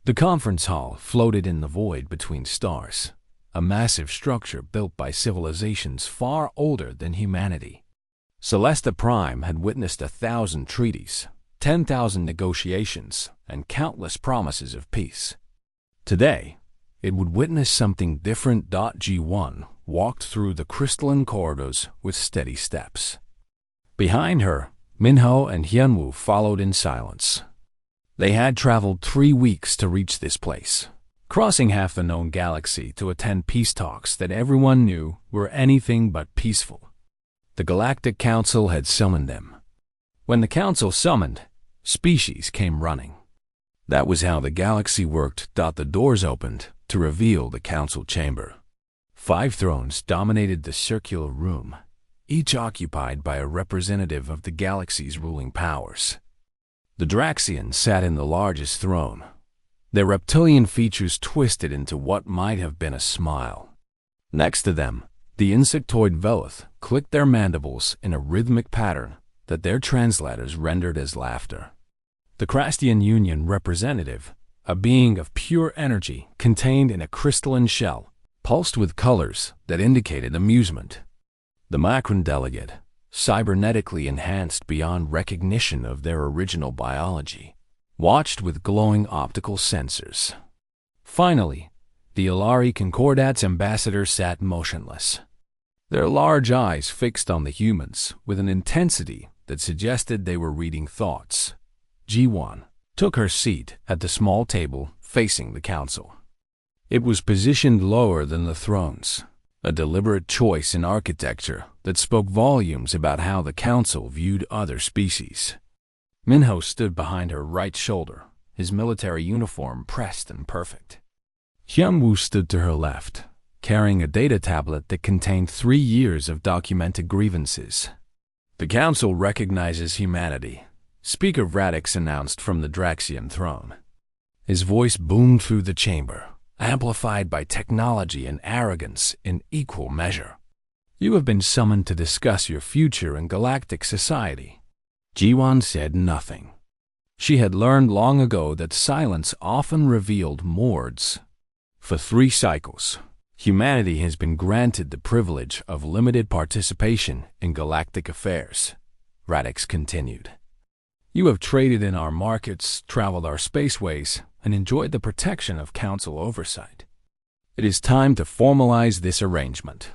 The conference hall floated in the void between stars, a massive structure built by civilizations far older than humanity. Celesta Prime had witnessed 1,000 treaties, 10,000 negotiations, and countless promises of peace. Today, it would witness something different. G1 walked through the crystalline corridors with steady steps. Behind her, Minho and Hyunwoo followed in silence. They had traveled 3 weeks to reach this place, crossing half the known galaxy to attend peace talks that everyone knew were anything but peaceful. The Galactic Council had summoned them. When the Council summoned, species came running. That was how the galaxy worked. The doors opened to reveal the Council chamber. 5 thrones dominated the circular room, each occupied by a representative of the galaxy's ruling powers. The Draxians sat in the largest throne, their reptilian features twisted into what might have been a smile. Next to them, the insectoid Velith clicked their mandibles in a rhythmic pattern that their translators rendered as laughter. The Crastian Union representative, a being of pure energy contained in a crystalline shell, pulsed with colors that indicated amusement. The Macron delegate, cybernetically enhanced beyond recognition of their original biology, watched with glowing optical sensors. Finally, the Ilari Concordat's ambassador sat motionless, their large eyes fixed on the humans with an intensity that suggested they were reading thoughts. G1 took her seat at the small table facing the council. It was positioned lower than the thrones, a deliberate choice in architecture that spoke volumes about how the council viewed other species. Minho stood behind her right shoulder, his military uniform pressed and perfect. Hyunwoo stood to her left, carrying a data tablet that contained 3 years of documented grievances. The council recognizes humanity, Speaker Radix announced from the Draxian throne. His voice boomed through the chamber, amplified by technology and arrogance in equal measure. You have been summoned to discuss your future in galactic society. Jiwon said nothing. She had learned long ago that silence often revealed mords. For 3 cycles, humanity has been granted the privilege of limited participation in galactic affairs, Radix continued. You have traded in our markets, traveled our spaceways, and enjoyed the protection of council oversight. It is time to formalize this arrangement.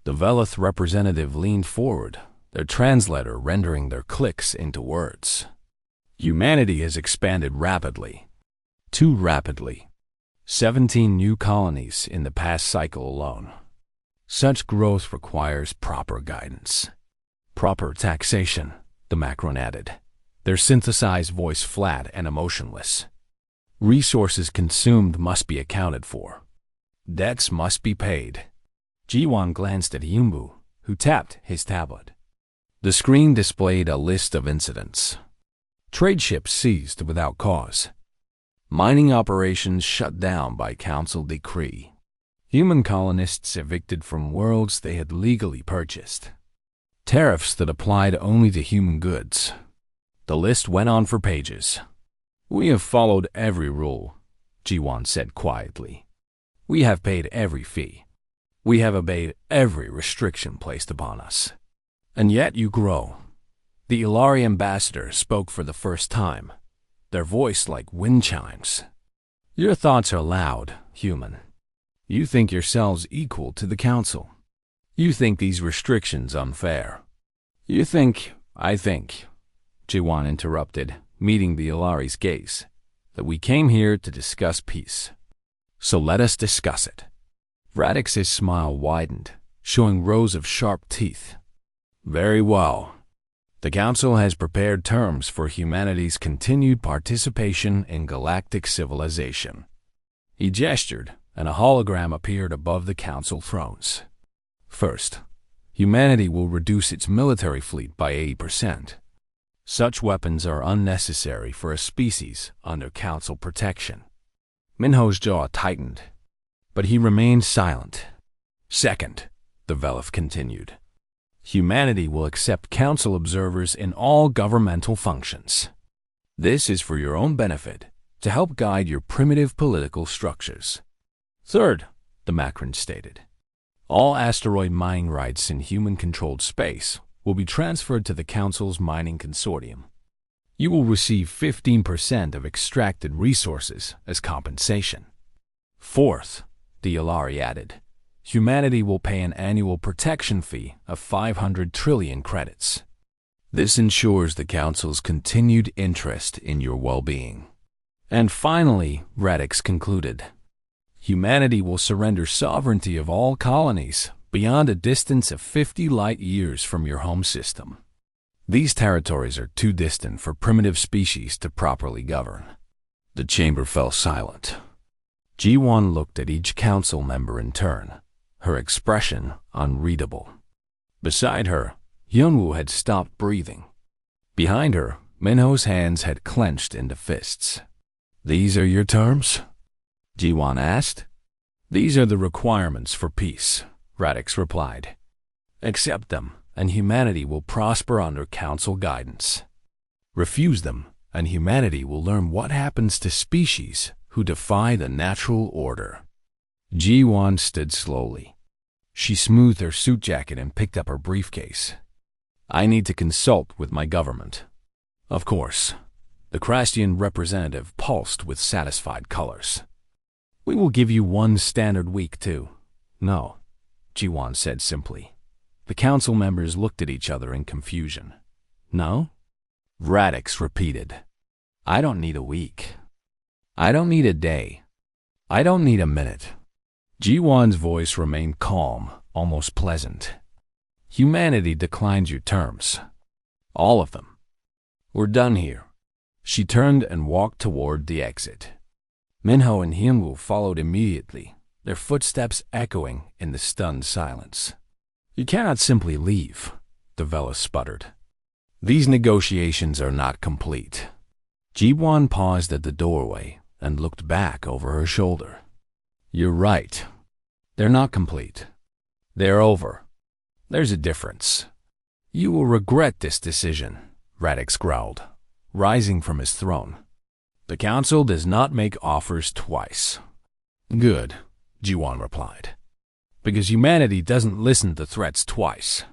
The Velith representative leaned forward, their translator rendering their clicks into words. Humanity has expanded rapidly. Too rapidly. 17 new colonies in the past cycle alone. Such growth requires proper guidance. Proper taxation, the Macron added, their synthesized voice flat and emotionless. Resources consumed must be accounted for. Debts must be paid. Jiwon glanced at Yumbu, who tapped his tablet. The screen displayed a list of incidents. Trade ships seized without cause. Mining operations shut down by council decree. Human colonists evicted from worlds they had legally purchased. Tariffs that applied only to human goods. The list went on for pages. We have followed every rule, Jiwon said quietly. We have paid every fee. We have obeyed every restriction placed upon us. And yet you grow. The Ilari ambassador spoke for the first time, their voice like wind chimes. Your thoughts are loud, human. You think yourselves equal to the council. You think these restrictions unfair. You think, I think, Jiwon interrupted, meeting the Ilari's gaze, that we came here to discuss peace. So let us discuss it. Radix's smile widened, showing rows of sharp teeth. Very well. The Council has prepared terms for humanity's continued participation in galactic civilization. He gestured, and a hologram appeared above the Council thrones. First, humanity will reduce its military fleet by 80%. Such weapons are unnecessary for a species under Council protection. Minho's jaw tightened, but he remained silent. Second, the Velith continued, humanity will accept Council observers in all governmental functions. This is for your own benefit, to help guide your primitive political structures. Third, the Macron stated, all asteroid mining rights in human-controlled space will be transferred to the Council's mining consortium. You will receive 15% of extracted resources as compensation. Fourth, the Ilari added, humanity will pay an annual protection fee of 500 trillion credits. This ensures the Council's continued interest in your well-being. And finally, Radix concluded, humanity will surrender sovereignty of all colonies beyond a distance of 50 light-years from your home system. These territories are too distant for primitive species to properly govern. The chamber fell silent. Ji-won looked at each council member in turn, her expression unreadable. Beside her, Hyun-woo had stopped breathing. Behind her, Minho's hands had clenched into fists. These are your terms? Ji-won asked. These are the requirements for peace, Radix replied. Accept them, and humanity will prosper under council guidance. Refuse them, and humanity will learn what happens to species who defy the natural order. Ji-won stood slowly. She smoothed her suit jacket and picked up her briefcase. I need to consult with my government. Of course. The Krastian representative pulsed with satisfied colors. We will give you 1 standard week, too. No, Ji-won said simply. The council members looked at each other in confusion. No? Radix repeated. I don't need a week. I don't need a day. I don't need a minute. Ji-won's voice remained calm, almost pleasant. Humanity declines your terms. All of them. We're done here. She turned and walked toward the exit. Minho and Hyun-woo followed immediately, their footsteps echoing in the stunned silence. You cannot simply leave, Davella sputtered. These negotiations are not complete. Ji-won paused at the doorway and looked back over her shoulder. You're right. They're not complete. They're over. There's a difference. You will regret this decision, Radix growled, rising from his throne. The council does not make offers twice. Good, Ji-won replied. Because humanity doesn't listen to threats twice.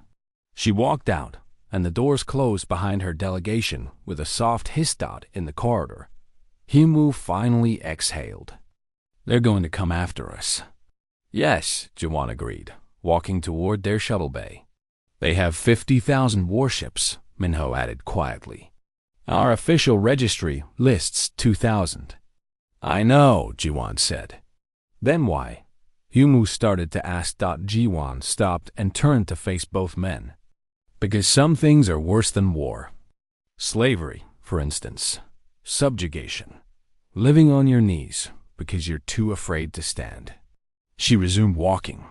She walked out, and the doors closed behind her delegation with a soft hiss-dot in the corridor. Hyun-woo finally exhaled. They're going to come after us. Yes, Ji-won agreed, walking toward their shuttle bay. They have 50,000 warships, Minho added quietly. Our official registry lists 2,000. I know, Ji-won said. Then why? Hyun-woo started to ask. Ji-won stopped and turned to face both men. Because some things are worse than war. Slavery, for instance. Subjugation. Living on your knees because you're too afraid to stand. She resumed walking.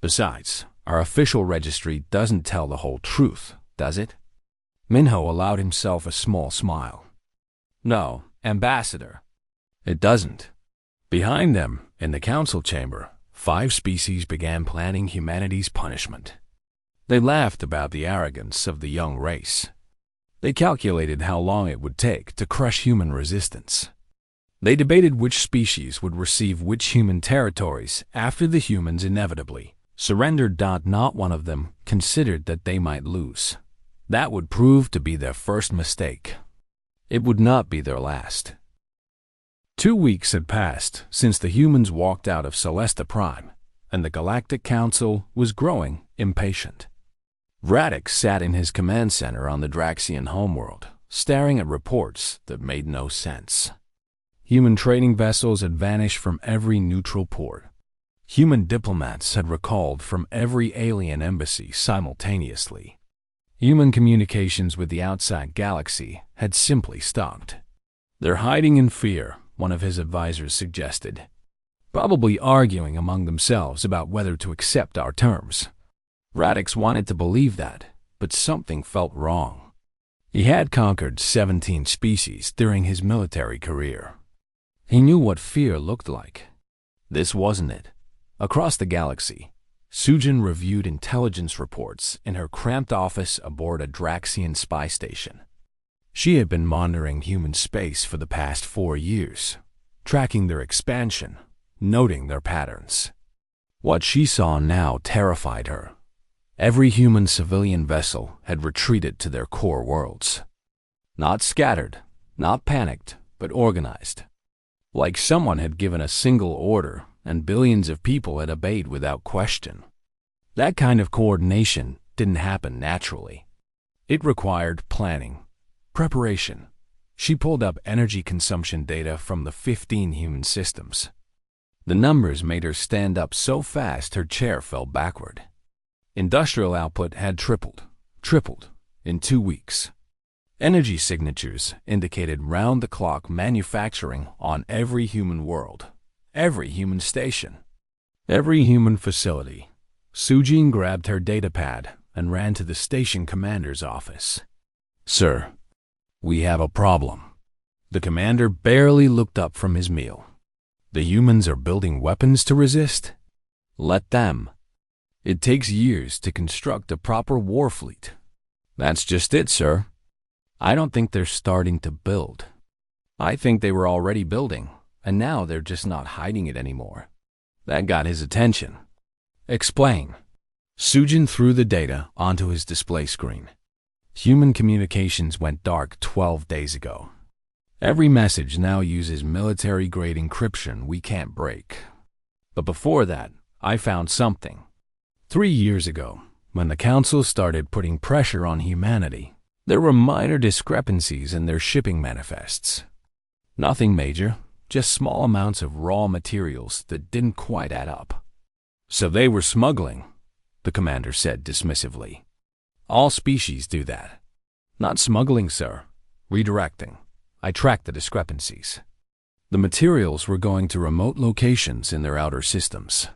Besides, our official registry doesn't tell the whole truth, does it? Minho allowed himself a small smile. No, Ambassador. It doesn't. Behind them, in the council chamber, 5 species began planning humanity's punishment. They laughed about the arrogance of the young race. They calculated how long it would take to crush human resistance. They debated which species would receive which human territories after the humans inevitably surrendered. Not one of them considered that they might lose. That would prove to be their first mistake. It would not be their last. 2 weeks had passed since the humans walked out of Celesta Prime, and the Galactic Council was growing impatient. Radix sat in his command center on the Draxian homeworld, staring at reports that made no sense. Human trading vessels had vanished from every neutral port. Human diplomats had recalled from every alien embassy simultaneously. Human communications with the outside galaxy had simply stopped. They're hiding in fear, one of his advisors suggested, probably arguing among themselves about whether to accept our terms. Radix wanted to believe that, but something felt wrong. He had conquered 17 species during his military career. He knew what fear looked like. This wasn't it. Across the galaxy, Sujin reviewed intelligence reports in her cramped office aboard a Draxian spy station. She had been monitoring human space for the past 4 years, tracking their expansion, noting their patterns. What she saw now terrified her. Every human civilian vessel had retreated to their core worlds. Not scattered, not panicked, but organized. Like someone had given a single order and billions of people had obeyed without question. That kind of coordination didn't happen naturally. It required planning, preparation. She pulled up energy consumption data from the 15 human systems. The numbers made her stand up so fast her chair fell backward. Industrial output had tripled in 2 weeks. Energy signatures indicated round-the-clock manufacturing on every human world, every human station, every human facility. Sujin grabbed her datapad and ran to the station commander's office. "Sir, we have a problem." The commander barely looked up from his meal. "The humans are building weapons to resist? Let them. It takes years to construct a proper war fleet." "That's just it, sir. I don't think they're starting to build. I think they were already building, and now they're just not hiding it anymore." That got his attention. "Explain." Sujin threw the data onto his display screen. Human communications went dark 12 days ago. Every message now uses military-grade encryption we can't break. But before that, I found something. 3 years ago, when the Council started putting pressure on humanity, there were minor discrepancies in their shipping manifests. Nothing major, just small amounts of raw materials that didn't quite add up. "So they were smuggling," the commander said dismissively. "All species do that." "Not smuggling, sir. Redirecting. I tracked the discrepancies. The materials were going to remote locations in their outer systems.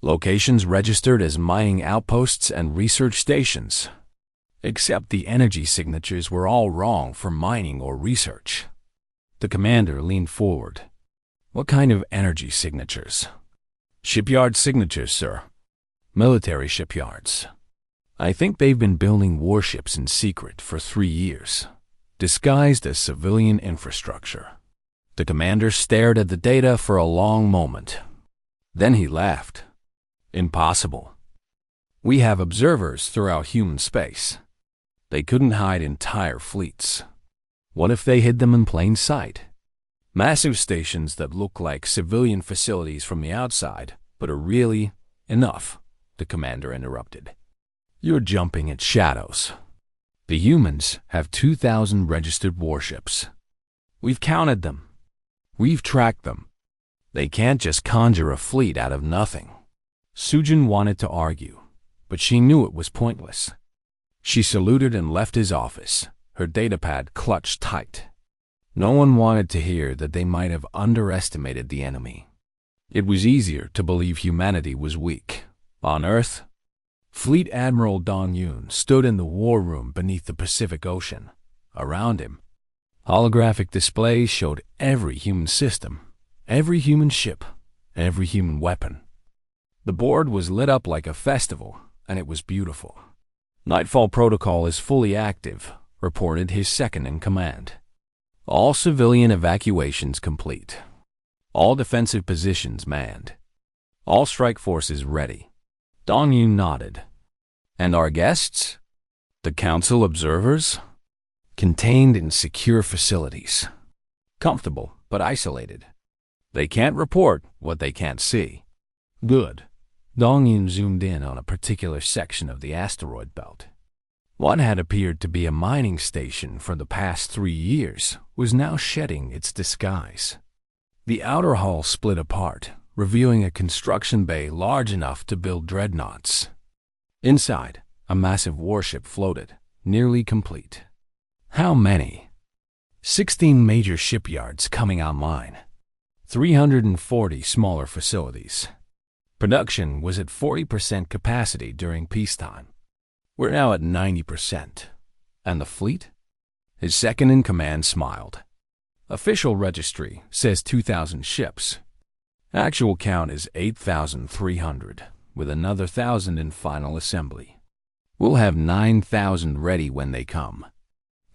Locations registered as mining outposts and research stations. Except the energy signatures were all wrong for mining or research." The commander leaned forward. "What kind of energy signatures?" "Shipyard signatures, sir. Military shipyards. I think they've been building warships in secret for 3 years, disguised as civilian infrastructure." The commander stared at the data for a long moment. Then he laughed. "Impossible. We have observers throughout human space. They couldn't hide entire fleets. What if they hid them in plain sight? Massive stations that look like civilian facilities from the outside, but are really enough," the commander interrupted. "You're jumping at shadows. The humans have 2,000 registered warships. We've counted them. We've tracked them. They can't just conjure a fleet out of nothing." Sujin wanted to argue, but she knew it was pointless. She saluted and left his office, her datapad clutched tight. No one wanted to hear that they might have underestimated the enemy. It was easier to believe humanity was weak. On Earth, Fleet Admiral Dong Yun stood in the war room beneath the Pacific Ocean. Around him, holographic displays showed every human system, every human ship, every human weapon. The board was lit up like a festival, and it was beautiful. "Nightfall Protocol is fully active," reported his second-in-command. "All civilian evacuations complete. All defensive positions manned. All strike forces ready." Dong Yun nodded. "And our guests? The Council observers? Contained in secure facilities. Comfortable, but isolated. They can't report what they can't see." "Good." Dong Yun zoomed in on a particular section of the asteroid belt. What had appeared to be a mining station for the past 3 years was now shedding its disguise. The outer hull split apart, revealing a construction bay large enough to build dreadnoughts. Inside, a massive warship floated, nearly complete. How many? 16 major shipyards coming online. 340 smaller facilities. Production was at 40% capacity during peacetime. We're now at 90%. And the fleet? His second-in-command smiled. "Official registry says 2,000 ships. Actual count is 8,300, with another 1,000 in final assembly. We'll have 9,000 ready when they come."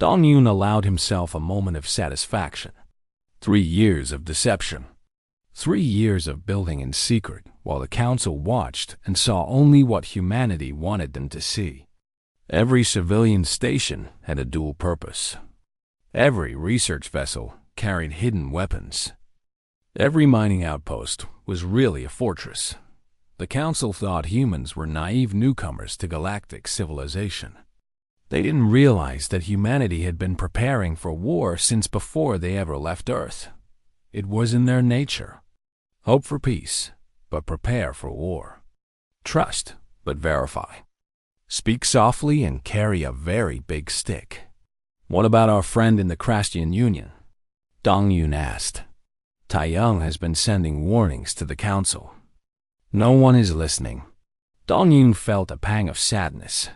Dong Yun allowed himself a moment of satisfaction. 3 years of deception. 3 years of building in secret while the council watched and saw only what humanity wanted them to see. Every civilian station had a dual purpose. Every research vessel carried hidden weapons. Every mining outpost was really a fortress. The council thought humans were naive newcomers to galactic civilization. They didn't realize that humanity had been preparing for war since before they ever left Earth. It was in their nature. Hope for peace, but prepare for war. Trust, but verify. Speak softly and carry a very big stick. What about our friend in the Crastian Union? Dong Yun asked. Taiyang has been sending warnings to the council. No one is listening. Dong Yun felt a pang of sadness.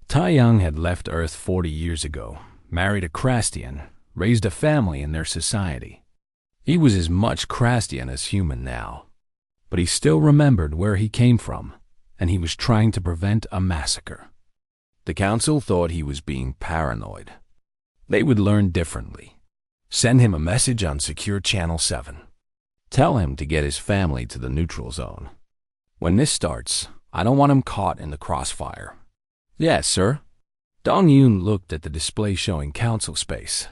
Taiyang had left Earth 40 years ago, married a Crastian, raised a family in their society. He was as much Crastian as human now. But he still remembered where he came from, and he was trying to prevent a massacre. The council thought he was being paranoid. They would learn differently. Send him a message on Secure Channel 7. Tell him to get his family to the neutral zone. When this starts, I don't want him caught in the crossfire. Yes, sir. Dong Yun looked at the display showing council space.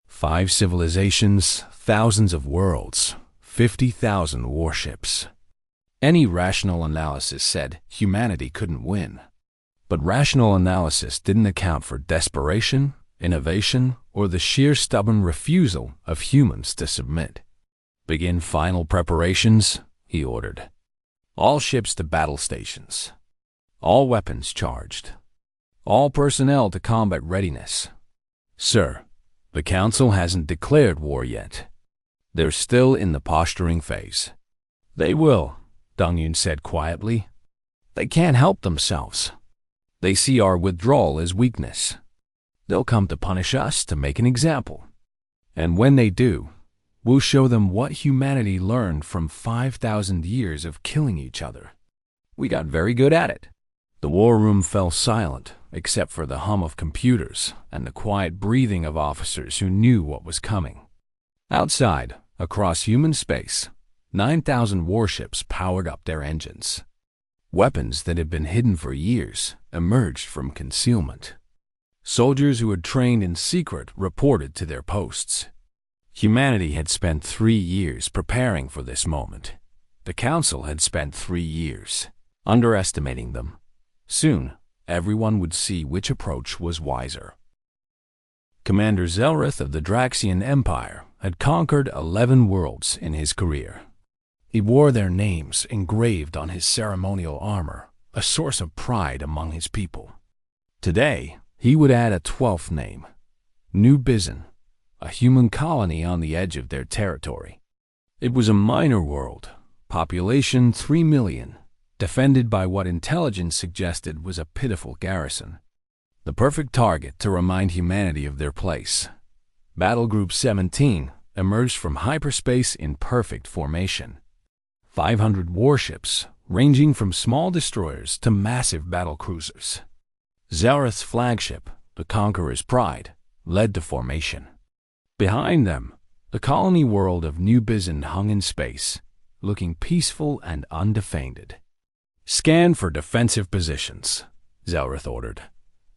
5 civilizations, thousands of worlds, 50,000 warships. Any rational analysis said humanity couldn't win. But rational analysis didn't account for desperation, innovation, or the sheer stubborn refusal of humans to submit. Begin final preparations, he ordered. All ships to battle stations. All weapons charged. All personnel to combat readiness. Sir, the council hasn't declared war yet. They're still in the posturing phase. They will, Dong Yun said quietly. They can't help themselves. They see our withdrawal as weakness. They'll come to punish us to make an example. And when they do, we'll show them what humanity learned from 5,000 years of killing each other. We got very good at it. The war room fell silent, except for the hum of computers and the quiet breathing of officers who knew what was coming. Outside, across human space, 9,000 warships powered up their engines. Weapons that had been hidden for years emerged from concealment. Soldiers who had trained in secret reported to their posts. Humanity had spent 3 years preparing for this moment. The Council had spent 3 years underestimating them. Soon, everyone would see which approach was wiser. Commander Zelrith of the Draxian Empire had conquered 11 worlds in his career. He wore their names engraved on his ceremonial armor, a source of pride among his people. Today, he would add a 12th name, New Bizin, a human colony on the edge of their territory. It was a minor world, population 3 million, defended by what intelligence suggested was a pitiful garrison. The perfect target to remind humanity of their place. Battle Group 17 emerged from hyperspace in perfect formation. 500 warships, ranging from small destroyers to massive battle cruisers. Zelrith's flagship, the Conqueror's Pride, led to formation. Behind them, the colony world of New Bizin hung in space, looking peaceful and undefended. Scan for defensive positions, Zelrith ordered.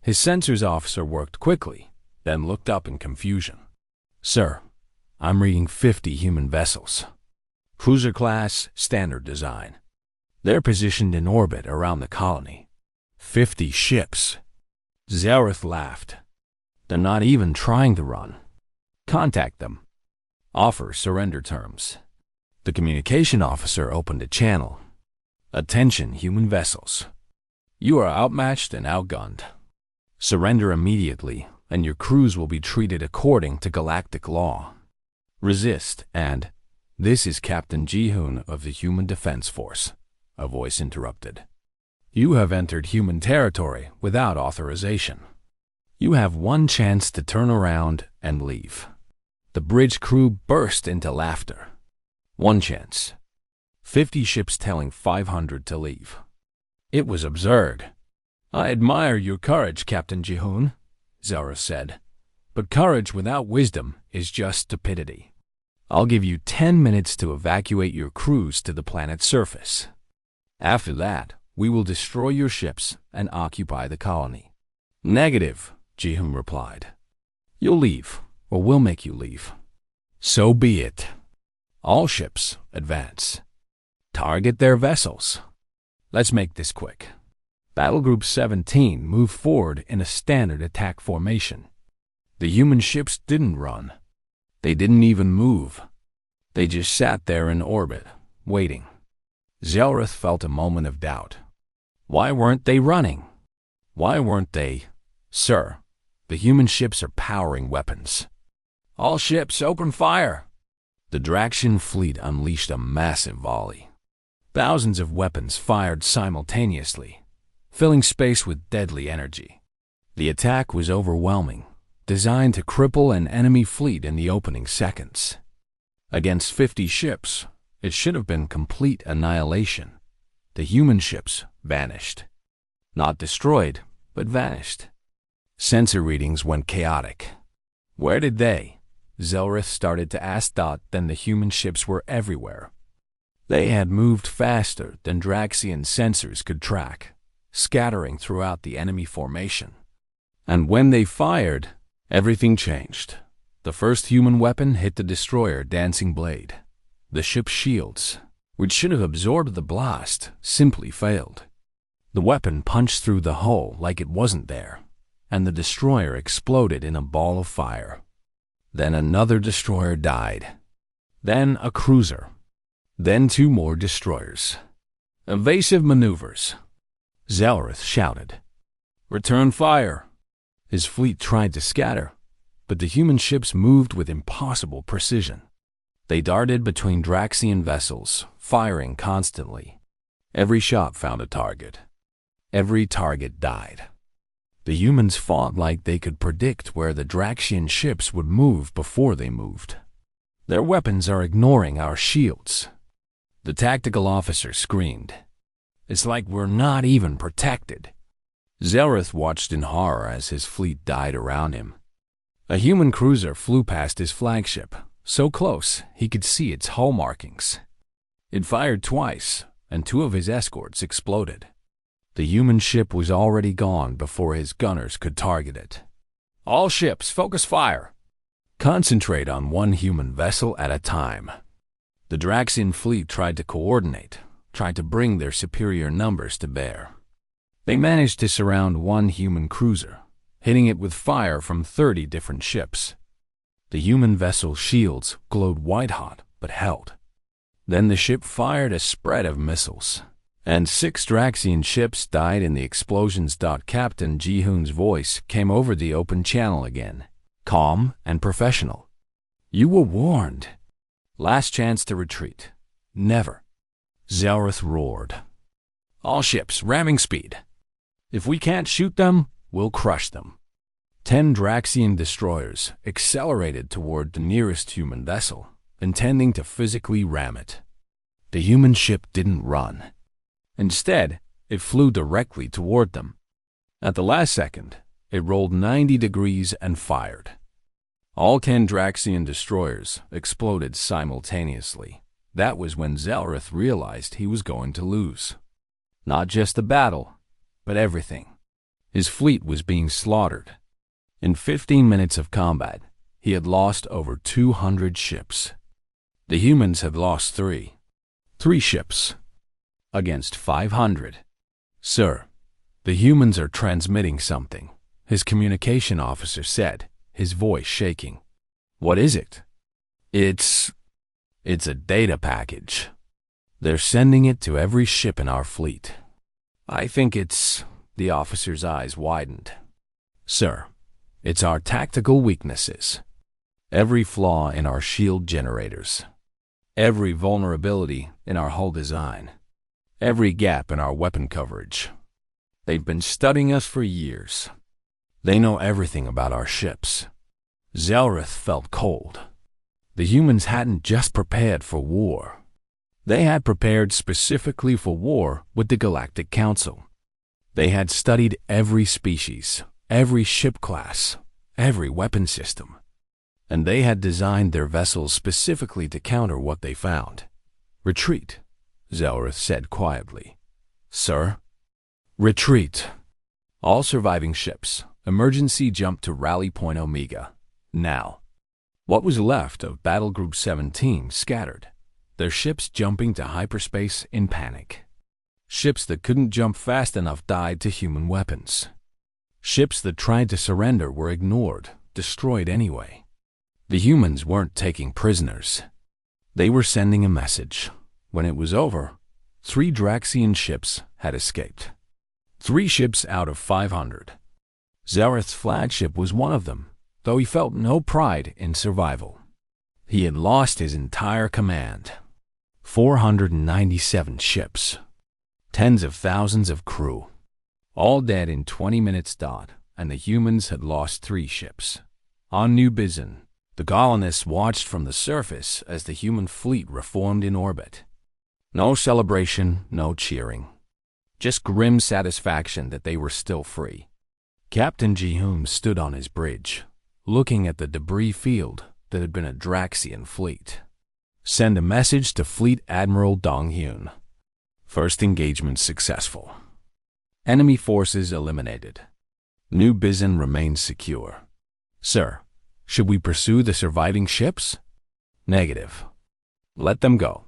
His sensors officer worked quickly, then looked up in confusion. Sir, I'm reading 50 human vessels. Cruiser class, standard design. They're positioned in orbit around the colony. 50 ships. Zelrith laughed. They're not even trying to run. Contact them. Offer surrender terms. The communication officer opened a channel. Attention, human vessels. You are outmatched and outgunned. Surrender immediately, and your crews will be treated according to galactic law. Resist, and this is Captain Ji-hoon of the Human Defense Force, a voice interrupted. You have entered human territory without authorization. You have one chance to turn around and leave. The bridge crew burst into laughter. One chance. 50 ships telling 500 to leave. It was absurd. I admire your courage, Captain Ji-hoon, Zelrith said. But courage without wisdom is just stupidity. I'll give you 10 minutes to evacuate your crews to the planet's surface. After that, we will destroy your ships and occupy the colony." "Negative," Ji-hoon replied. "You'll leave, or we'll make you leave." "So be it. All ships, advance. Target their vessels. Let's make this quick." Battle Group 17 moved forward in a standard attack formation. The human ships didn't run. They didn't even move. They just sat there in orbit, waiting. Zelrith felt a moment of doubt. Why weren't they running? Why weren't they? "Sir, the human ships are powering weapons." "All ships, open fire!" The Draxian fleet unleashed a massive volley. Thousands of weapons fired simultaneously, filling space with deadly energy. The attack was overwhelming, designed to cripple an enemy fleet in the opening seconds. Against 50 ships, it should have been complete annihilation. The human ships vanished. Not destroyed, but vanished. Sensor readings went chaotic. Where did they? Zelrith started to ask. Then the human ships were everywhere. They had moved faster than Draxian sensors could track, scattering throughout the enemy formation. And when they fired, everything changed. The first human weapon hit the destroyer Dancing Blade. The ship's shields, which should have absorbed the blast, simply failed. The weapon punched through the hull like it wasn't there, and the destroyer exploded in a ball of fire. Then another destroyer died. Then a cruiser. Then 2 more destroyers. "Evasive maneuvers," Zelrith shouted. "Return fire." His fleet tried to scatter, but the human ships moved with impossible precision. They darted between Draxian vessels, firing constantly. Every shot found a target. Every target died. The humans fought like they could predict where the Draxian ships would move before they moved. "Their weapons are ignoring our shields," the tactical officer screamed. "It's like we're not even protected." Zelrith watched in horror as his fleet died around him. A human cruiser flew past his flagship, so close he could see its hull markings. It fired twice, and 2 of his escorts exploded. The human ship was already gone before his gunners could target it. "All ships, focus fire. Concentrate on 1 human vessel at a time." The Draxian fleet tried to coordinate, tried to bring their superior numbers to bear. They managed to surround 1 human cruiser, hitting it with fire from 30 different ships. The human vessel's shields glowed white-hot but held. Then the ship fired a spread of missiles, and 6 Draxian ships died in the explosions. Captain Ji-hoon's voice came over the open channel again, calm and professional. "You were warned. Last chance to retreat. Never." Zelrith roared. "All ships, ramming speed. If we can't shoot them, we'll crush them." 10 Draxian destroyers accelerated toward the nearest human vessel, intending to physically ram it. The human ship didn't run. Instead, it flew directly toward them. At the last second, it rolled 90 degrees and fired. All 10 Draxian destroyers exploded simultaneously. That was when Zelrith realized he was going to lose. Not just the battle, but everything. His fleet was being slaughtered. In 15 minutes of combat, he had lost over 200 ships. The humans had lost 3 ships against 500. "Sir, the humans are transmitting something," his communication officer said, his voice shaking. "What is it?" It's a data package. They're sending it to every ship in our fleet." "I think it's..." The officer's eyes widened. "Sir, it's our tactical weaknesses. Every flaw in our shield generators. Every vulnerability in our hull design. Every gap in our weapon coverage. They've been studying us for years. They know everything about our ships." Zelrith felt cold. The humans hadn't just prepared for war. They had prepared specifically for war with the Galactic Council. They had studied every species, every ship class, every weapon system. And they had designed their vessels specifically to counter what they found. "Retreat," Zelrith said quietly. "Sir?" "Retreat. All surviving ships, emergency jump to Rally Point Omega. Now." What was left of Battle Group 17 scattered, their ships jumping to hyperspace in panic. Ships that couldn't jump fast enough died to human weapons. Ships that tried to surrender were ignored, destroyed anyway. The humans weren't taking prisoners. They were sending a message. When it was over, 3 Draxian ships had escaped. 3 ships out of 500. Zelrith's flagship was one of them, though he felt no pride in survival. He had lost his entire command. 497 ships. Tens of thousands of crew. All dead in 20 minutes dot, and the humans had lost 3 ships. On New Bizin, the colonists watched from the surface as the human fleet reformed in orbit. No celebration, no cheering. Just grim satisfaction that they were still free. Captain Ji-hoon stood on his bridge, looking at the debris field that had been a Draxian fleet. "Send a message to Fleet Admiral Dong-hyun. First engagement successful. Enemy forces eliminated. New Bizin remains secure. Sir, should we pursue the surviving ships?" "Negative. Let them go.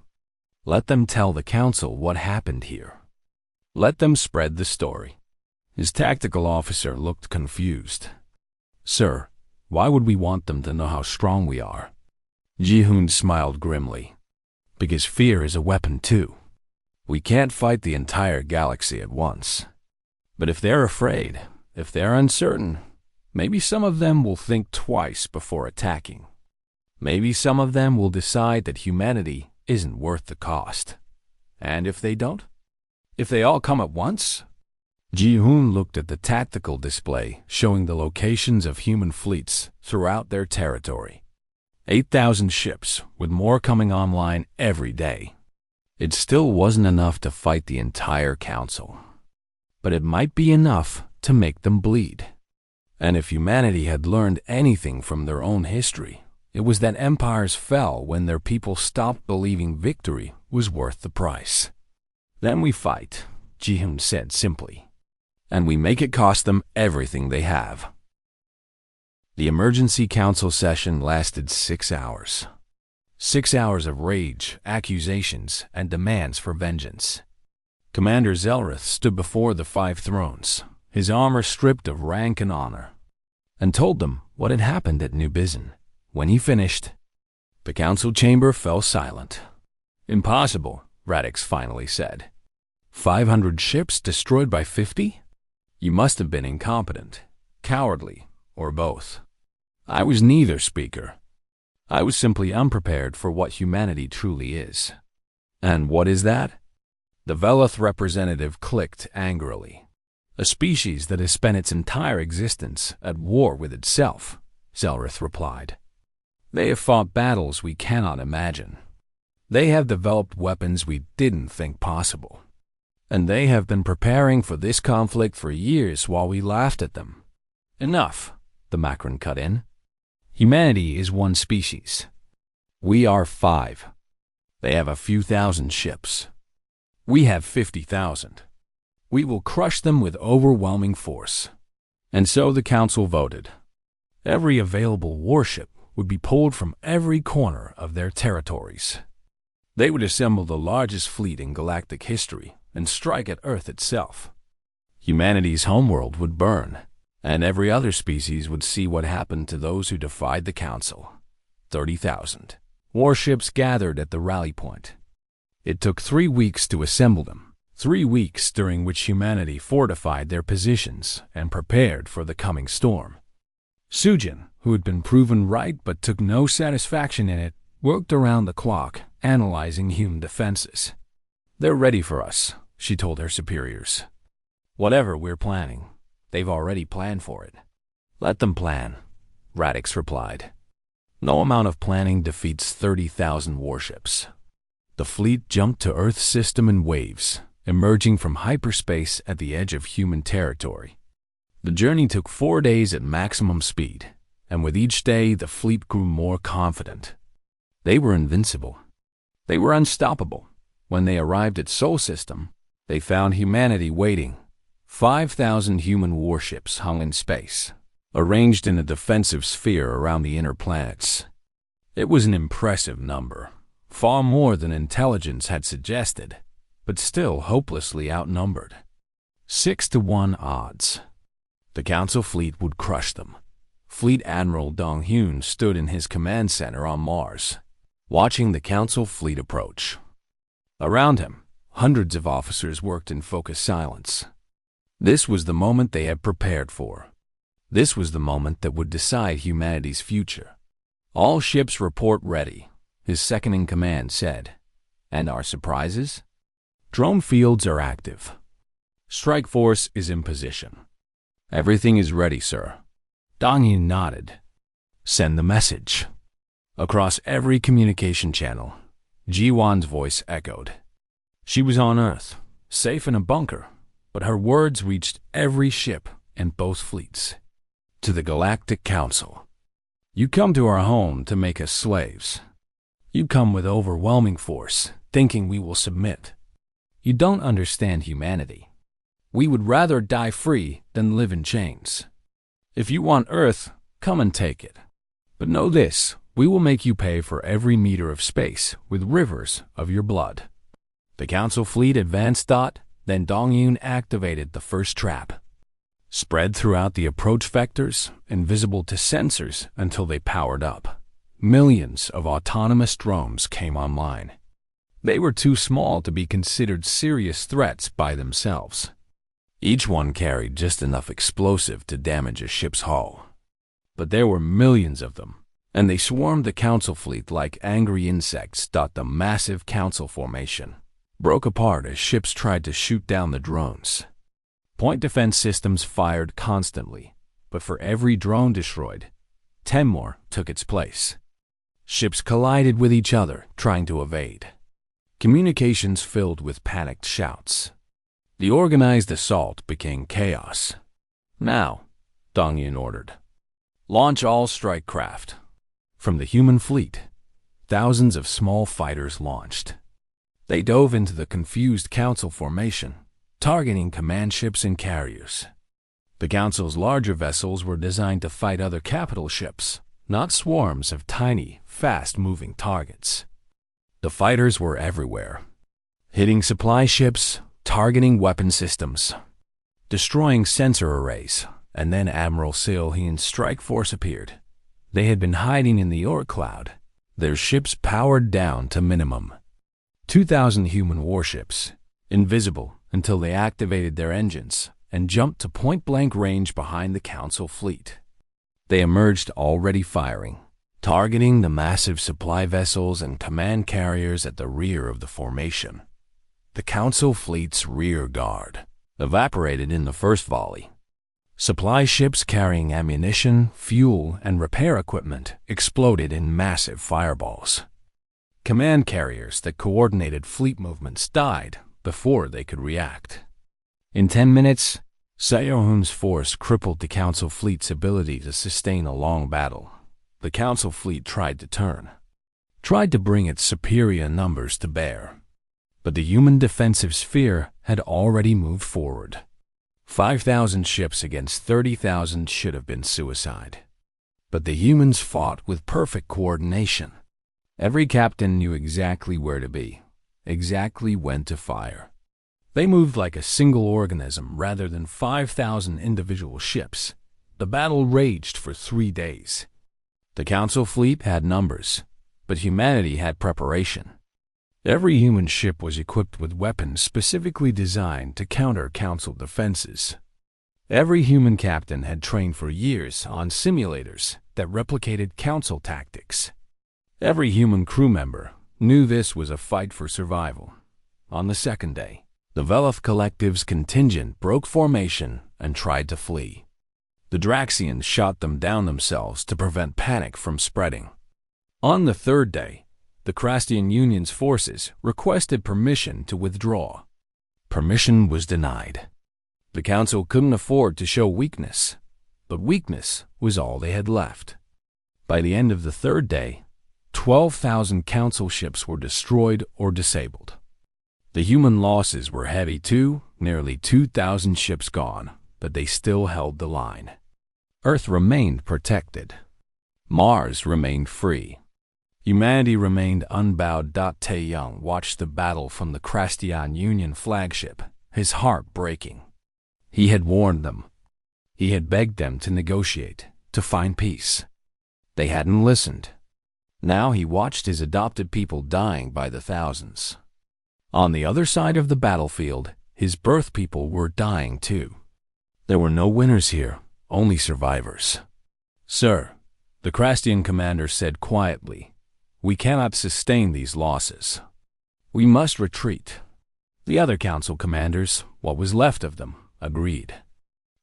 Let them tell the Council what happened here. Let them spread the story." His tactical officer looked confused. "Sir, why would we want them to know how strong we are?" Ji-hoon smiled grimly. "Because fear is a weapon too. We can't fight the entire galaxy at once. But if they're afraid, if they're uncertain, maybe some of them will think twice before attacking. Maybe some of them will decide that humanity isn't worth the cost. And if they don't? If they all come at once?" Ji-hoon looked at the tactical display showing the locations of human fleets throughout their territory. 8,000 ships, with more coming online every day. It still wasn't enough to fight the entire council. But it might be enough to make them bleed. And if humanity had learned anything from their own history, it was that empires fell when their people stopped believing victory was worth the price. "Then we fight," Ji-hoon said simply. "And we make it cost them everything they have." The emergency council session lasted 6 hours. 6 hours of rage, accusations, and demands for vengeance. Commander Zelrith stood before the 5 thrones, his armor stripped of rank and honor, and told them what had happened at New Bizin. When he finished, the council chamber fell silent. "Impossible," Radix finally said. 500 ships destroyed by 50? You must have been incompetent, cowardly, or both. I was neither, Speaker. I was simply unprepared for what humanity truly is. And what is that? The Veloth representative clicked angrily. A species that has spent its entire existence at war with itself, Zelrith replied. They have fought battles we cannot imagine. They have developed weapons we didn't think possible. And they have been preparing for this conflict for years while we laughed at them. Enough, the Macron cut in. Humanity is one species. We are 5. They have a few thousand ships. We have 50,000. We will crush them with overwhelming force. And so the council voted. Every available warship would be pulled from every corner of their territories. They would assemble the largest fleet in galactic history and strike at Earth itself. Humanity's homeworld would burn, and every other species would see what happened to those who defied the council. 30,000. Warships gathered at the rally point. It took 3 weeks to assemble them, 3 weeks during which humanity fortified their positions and prepared for the coming storm. Sujin, who had been proven right but took no satisfaction in it, worked around the clock, analyzing human defenses. They're ready for us, she told her superiors. Whatever we're planning, they've already planned for it. Let them plan, Radix replied. No amount of planning defeats 30,000 warships. The fleet jumped to Earth's system in waves, emerging from hyperspace at the edge of human territory. The journey took 4 days at maximum speed, and with each day the fleet grew more confident. They were invincible. They were unstoppable. When they arrived at Sol System, they found humanity waiting. 5,000 human warships hung in space, arranged in a defensive sphere around the inner planets. It was an impressive number, far more than intelligence had suggested, but still hopelessly outnumbered. 6-to-1 odds. The Council fleet would crush them. Fleet Admiral Dong Hyun stood in his command center on Mars, watching the Council fleet approach. Around him, hundreds of officers worked in focused silence. This was the moment they had prepared for. This was the moment that would decide humanity's future. "All ships report ready," his second-in-command said. "And our surprises?" "Drone fields are active. Strike force is in position." "Everything is ready, sir." Dong-Hyun nodded. "Send the message." Across every communication channel, Ji-won's voice echoed. She was on Earth, safe in a bunker, but her words reached every ship and both fleets. To the Galactic Council. "You come to our home to make us slaves. You come with overwhelming force, thinking we will submit. You don't understand humanity. We would rather die free than live in chains. If you want Earth, come and take it. But know this, we will make you pay for every meter of space with rivers of your blood." The Council fleet advanced. Then Dong-Hyun activated the first trap. Spread throughout the approach vectors, invisible to sensors until they powered up. Millions of autonomous drones came online. They were too small to be considered serious threats by themselves. Each one carried just enough explosive to damage a ship's hull. But there were millions of them, and they swarmed the Council fleet like angry insects. The massive Council formation broke apart as ships tried to shoot down the drones. Point defense systems fired constantly, but for every drone destroyed, 10 more took its place. Ships collided with each other, trying to evade. Communications filled with panicked shouts. The organized assault became chaos. "Now," Dong-Hyun ordered, "launch all strike craft." From the human fleet, thousands of small fighters launched. They dove into the confused Council formation, targeting command ships and carriers. The Council's larger vessels were designed to fight other capital ships, not swarms of tiny, fast-moving targets. The fighters were everywhere, hitting supply ships, targeting weapon systems, destroying sensor arrays, and then Admiral Seo-hyun's strike force appeared. They had been hiding in the Orc cloud, their ships powered down to minimum. 2,000 human warships, invisible until they activated their engines and jumped to point-blank range behind the Council fleet. They emerged already firing, targeting the massive supply vessels and command carriers at the rear of the formation. The Council fleet's rear guard evaporated in the first volley. Supply ships carrying ammunition, fuel, and repair equipment exploded in massive fireballs. Command carriers that coordinated fleet movements died before they could react. In 10 minutes, Seo-hyun's force crippled the Council fleet's ability to sustain a long battle. The Council fleet tried to bring its superior numbers to bear. But the human defensive sphere had already moved forward. 5,000 ships against 30,000 should have been suicide. But the humans fought with perfect coordination. Every captain knew exactly where to be, exactly when to fire. They moved like a single organism rather than 5,000 individual ships. The battle raged for 3 days. The Council fleet had numbers, but humanity had preparation. Every human ship was equipped with weapons specifically designed to counter Council defenses. Every human captain had trained for years on simulators that replicated Council tactics. Every human crew member knew this was a fight for survival. On the second day, the Veloth Collective's contingent broke formation and tried to flee. The Draxians shot them down themselves to prevent panic from spreading. On the third day, the Krastian Union's forces requested permission to withdraw. Permission was denied. The Council couldn't afford to show weakness, but weakness was all they had left. By the end of the third day, 12,000 council ships were destroyed or disabled. The human losses were heavy too, nearly 2,000 ships gone, but they still held the line. Earth remained protected. Mars remained free. Humanity remained unbowed. Tae-young watched the battle from the Crastian Union flagship, his heart breaking. He had warned them. He had begged them to negotiate, to find peace. They hadn't listened. Now he watched his adopted people dying by the thousands. On the other side of the battlefield, his birth people were dying too. There were no winners here, only survivors. "Sir," the Crastian commander said quietly, "we cannot sustain these losses. We must retreat." The other council commanders, what was left of them, agreed.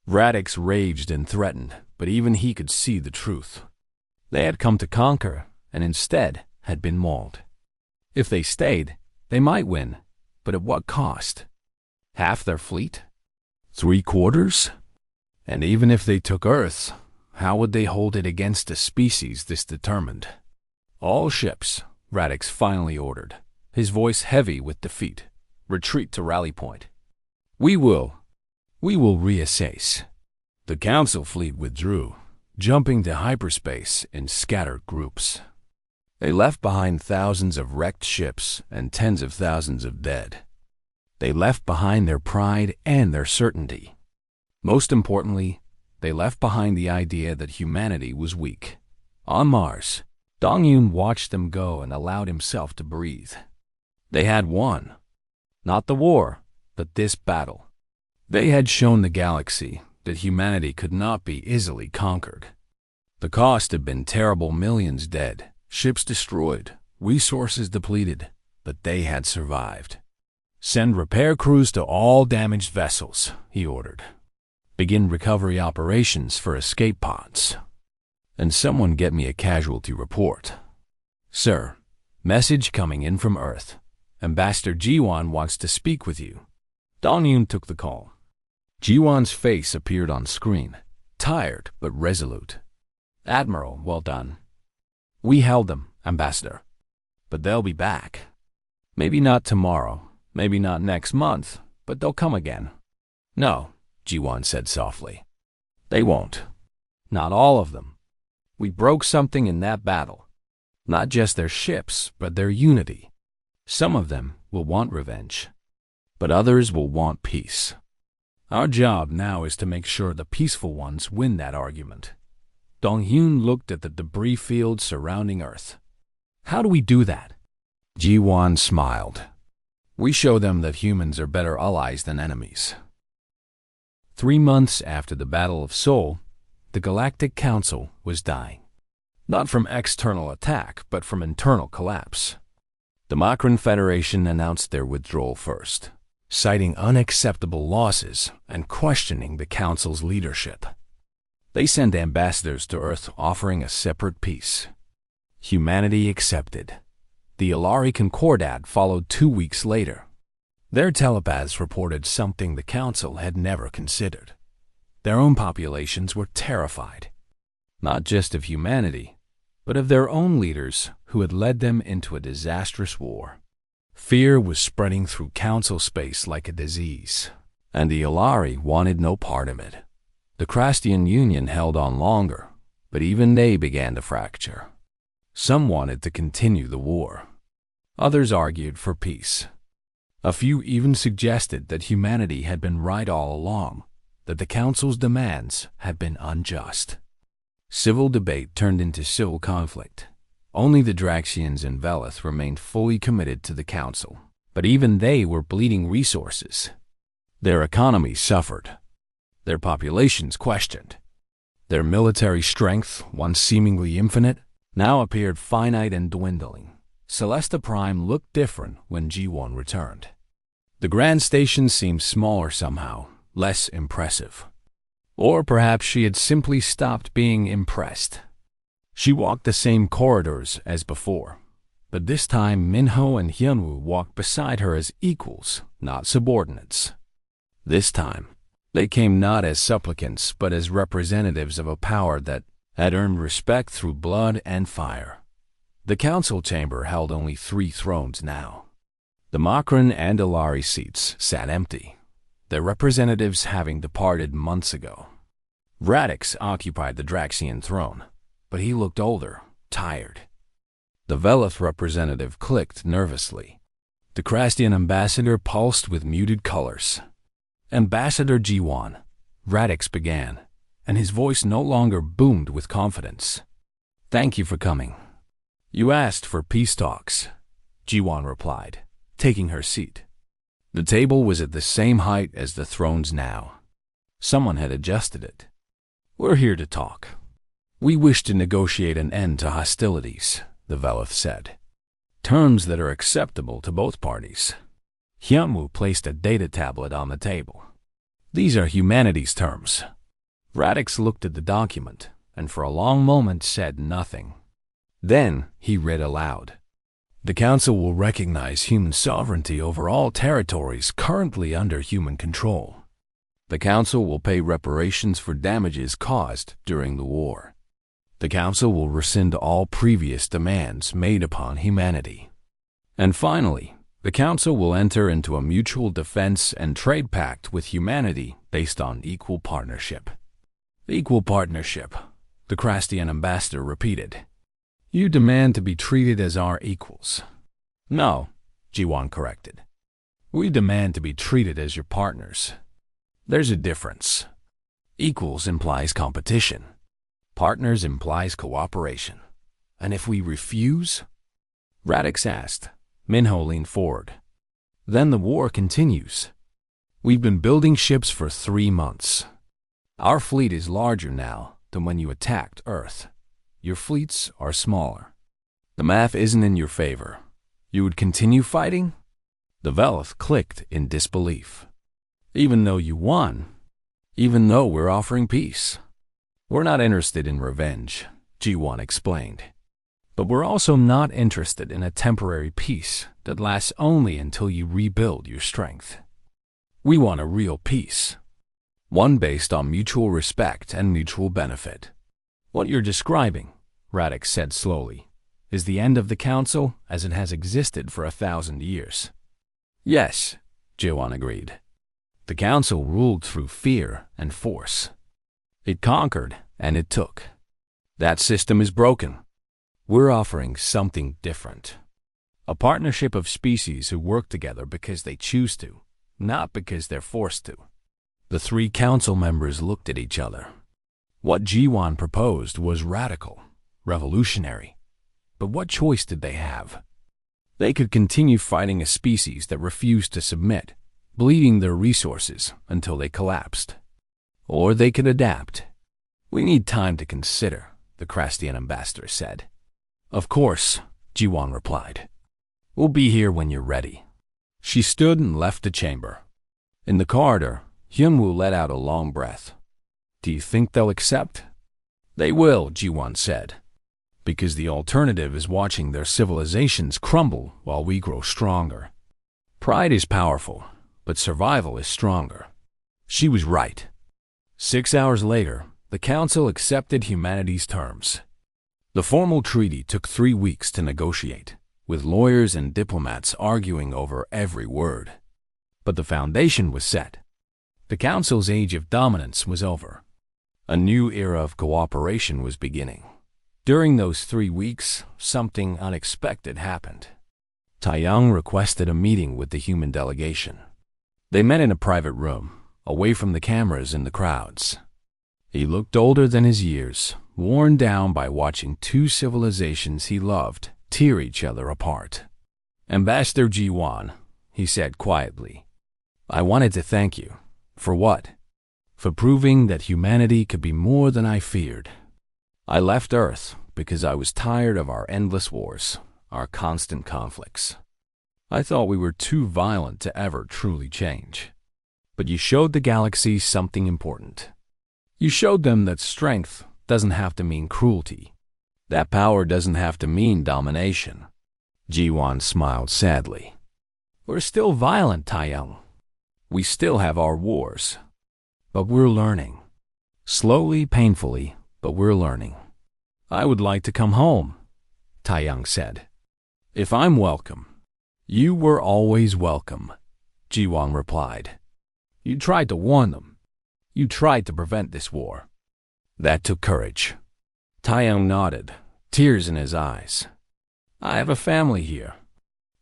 Radix raged and threatened, but even he could see the truth. They had come to conquer, and instead had been mauled. If they stayed, they might win, but at what cost? Half their fleet? 3/4? And even if they took Earth, how would they hold it against a species this determined? "All ships," Radix finally ordered, his voice heavy with defeat, "retreat to rally point. We will reassess." The council fleet withdrew, jumping to hyperspace in scattered groups. They left behind thousands of wrecked ships and tens of thousands of dead. They left behind their pride and their certainty. Most importantly, they left behind the idea that humanity was weak. On Mars, Dong-Yun watched them go and allowed himself to breathe. They had won. Not the war, but this battle. They had shown the galaxy that humanity could not be easily conquered. The cost had been terrible: millions dead, ships destroyed, resources depleted, but they had survived. "Send repair crews to all damaged vessels," he ordered. "Begin recovery operations for escape pods. And someone get me a casualty report." "Sir, message coming in from Earth. Ambassador Jiwan wants to speak with you." Dong-Yun took the call. Jiwan's face appeared on screen, tired but resolute. "Admiral, well done. We held them, Ambassador. But they'll be back. Maybe not tomorrow, maybe not next month, but they'll come again." "No," Jiwan said softly. "They won't. Not all of them. We broke something in that battle. Not just their ships, but their unity. Some of them will want revenge, but others will want peace. Our job now is to make sure the peaceful ones win that argument." Dong-Hyun looked at the debris field surrounding Earth. "How do we do that?" Jiwan smiled. "We show them that humans are better allies than enemies." 3 months after the Battle of Seoul, the Galactic Council was dying. Not from external attack, but from internal collapse. The Makran Federation announced their withdrawal first, citing unacceptable losses and questioning the Council's leadership. They sent ambassadors to Earth offering a separate peace. Humanity accepted. The Ilari Concordat followed 2 weeks later. Their telepaths reported something the Council had never considered. Their own populations were terrified, not just of humanity, but of their own leaders who had led them into a disastrous war. Fear was spreading through Council space like a disease, and the Ilari wanted no part of it. The Crastian Union held on longer, but even they began to fracture. Some wanted to continue the war. Others argued for peace. A few even suggested that humanity had been right all along, that the Council's demands had been unjust. Civil debate turned into civil conflict. Only the Draxians and Velith remained fully committed to the Council, but even they were bleeding resources. Their economies suffered. Their populations questioned. Their military strength, once seemingly infinite, now appeared finite and dwindling. Celesta Prime looked different when G1 returned. The Grand Station seemed smaller somehow, less impressive. Or perhaps she had simply stopped being impressed. She walked the same corridors as before, but this time Minho and Hyunwoo walked beside her as equals, not subordinates. This time, they came not as supplicants but as representatives of a power that, had earned respect through blood and fire. The council chamber held only 3 thrones now. The Makran and Alari seats sat empty, their representatives having departed months ago. Radix occupied the Draxian throne, but he looked older, tired. The Velith representative clicked nervously. The Krastian ambassador pulsed with muted colors. Ambassador Jiwan, Radix began, and his voice no longer boomed with confidence. "Thank you for coming. You asked for peace talks," Jiwan replied, taking her seat. The table was at the same height as the thrones now. Someone had adjusted it. "We're here to talk. We wish to negotiate an end to hostilities," the Velith said. "Terms that are acceptable to both parties." Hyunwoo placed a data tablet on the table. "These are humanity's terms." Radix looked at the document and for a long moment said nothing. Then he read aloud. "The Council will recognize human sovereignty over all territories currently under human control. The Council will pay reparations for damages caused during the war. The Council will rescind all previous demands made upon humanity. And finally, the Council will enter into a mutual defense and trade pact with humanity based on equal partnership." "Equal partnership," the Krastian ambassador repeated. "You demand to be treated as our equals." "No," Jiwan corrected. "We demand to be treated as your partners. There's a difference. Equals implies competition. Partners implies cooperation. And if we refuse?" Radix asked. Minho leaned forward. "Then the war continues. We've been building ships for 3 months. Our fleet is larger now than when you attacked Earth. Your fleets are smaller. The math isn't in your favor. You would continue fighting?" The Velith clicked in disbelief. "Even though you won? Even though we're offering peace?" "We're not interested in revenge," G1 explained. "But we're also not interested in a temporary peace that lasts only until you rebuild your strength. We want a real peace. One based on mutual respect and mutual benefit." "What you're describing," Radix said slowly, "is the end of the Council as it has existed for 1,000 years. "Yes," Jiwan agreed. "The Council ruled through fear and force. It conquered and it took. That system is broken. We're offering something different. A partnership of species who work together because they choose to, not because they're forced to." The 3 council members looked at each other. What Jiwan proposed was radical, revolutionary. But what choice did they have? They could continue fighting a species that refused to submit, bleeding their resources until they collapsed. Or they could adapt. "We need time to consider," the Krastian ambassador said. "Of course," Jiwan replied. "We'll be here when you're ready." She stood and left the chamber. In the corridor, Hyunwoo let out a long breath. "Do you think they'll accept?" "They will," Jiwan said, "because the alternative is watching their civilizations crumble while we grow stronger. Pride is powerful, but survival is stronger." She was right. 6 hours later, the Council accepted humanity's terms. The formal treaty took 3 weeks to negotiate, with lawyers and diplomats arguing over every word. But the foundation was set. The Council's age of dominance was over. A new era of cooperation was beginning. During those 3 weeks, something unexpected happened. Taeyang requested a meeting with the human delegation. They met in a private room, away from the cameras and the crowds. He looked older than his years, worn down by watching 2 civilizations he loved tear each other apart. "Ambassador Jiwan," he said quietly, "I wanted to thank you." "For what?" "For proving that humanity could be more than I feared. I left Earth because I was tired of our endless wars, our constant conflicts. I thought we were too violent to ever truly change. But you showed the galaxy something important. You showed them that strength doesn't have to mean cruelty. That power doesn't have to mean domination." Jiwan smiled sadly. "We're still violent, Taeyang. We still have our wars. But we're learning. Slowly, painfully, but we're learning." I would like to come home, Taiyang said. If I'm welcome. You were always welcome, Jiwang replied. You tried to warn them. You tried to prevent this war. That took courage. Taiyang nodded, tears in his eyes. I have a family here.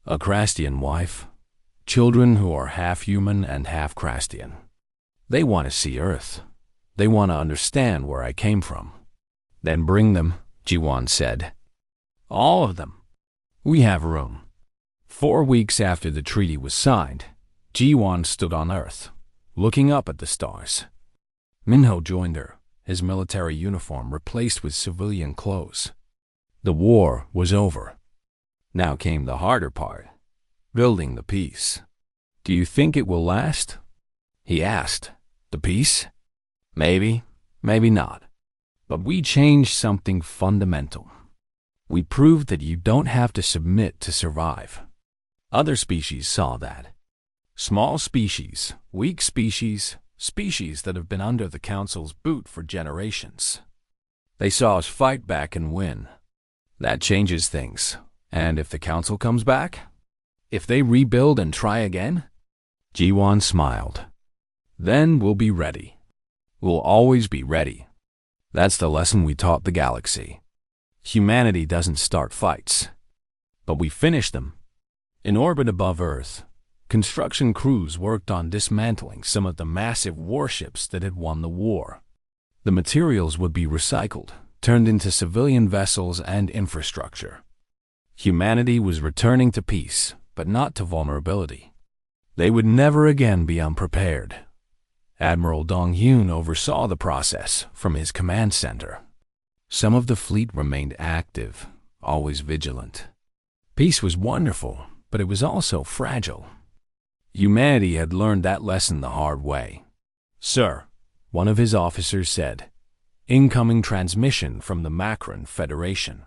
A Krastian wife. Children who are half human and half Krastian. They want to see Earth. They want to understand where I came from. Then bring them, Jiwang said. All of them. We have room. 4 weeks after the treaty was signed, Jiwang stood on Earth, looking up at the stars. Minho joined her, his military uniform replaced with civilian clothes. The war was over. Now came the harder part, building the peace. Do you think it will last? He asked. The peace? Maybe, maybe not. But we changed something fundamental. We proved that you don't have to submit to survive. Other species saw that. Small species, weak species, species that have been under the Council's boot for generations. They saw us fight back and win. That changes things. And if the Council comes back? If they rebuild and try again? Jiwang smiled. Then we'll be ready. We'll always be ready. That's the lesson we taught the galaxy. Humanity doesn't start fights, but we finish them. In orbit above Earth, construction crews worked on dismantling some of the massive warships that had won the war. The materials would be recycled, turned into civilian vessels and infrastructure. Humanity was returning to peace, but not to vulnerability. They would never again be unprepared. Admiral Dong Hyun oversaw the process from his command center. Some of the fleet remained active, always vigilant. Peace was wonderful, but it was also fragile. Humanity had learned that lesson the hard way. Sir, one of his officers said, incoming transmission from the Macron Federation.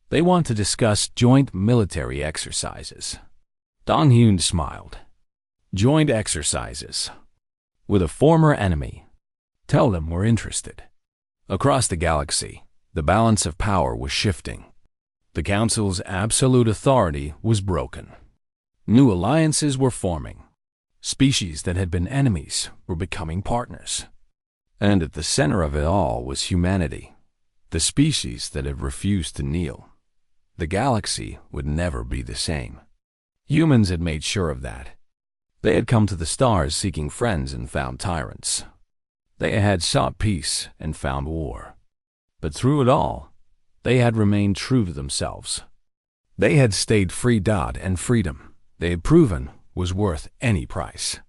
They want to discuss joint military exercises. Dong Hyun smiled. Joint exercises. With a former enemy. Tell them we're interested. Across the galaxy, the balance of power was shifting. The Council's absolute authority was broken. New alliances were forming. Species that had been enemies were becoming partners. And at the center of it all was humanity, the species that had refused to kneel. The galaxy would never be the same. Humans had made sure of that. They had come to the stars seeking friends and found tyrants. They had sought peace and found war. But through it all, they had remained true to themselves. They had stayed free. And freedom, they had proven, was worth any price.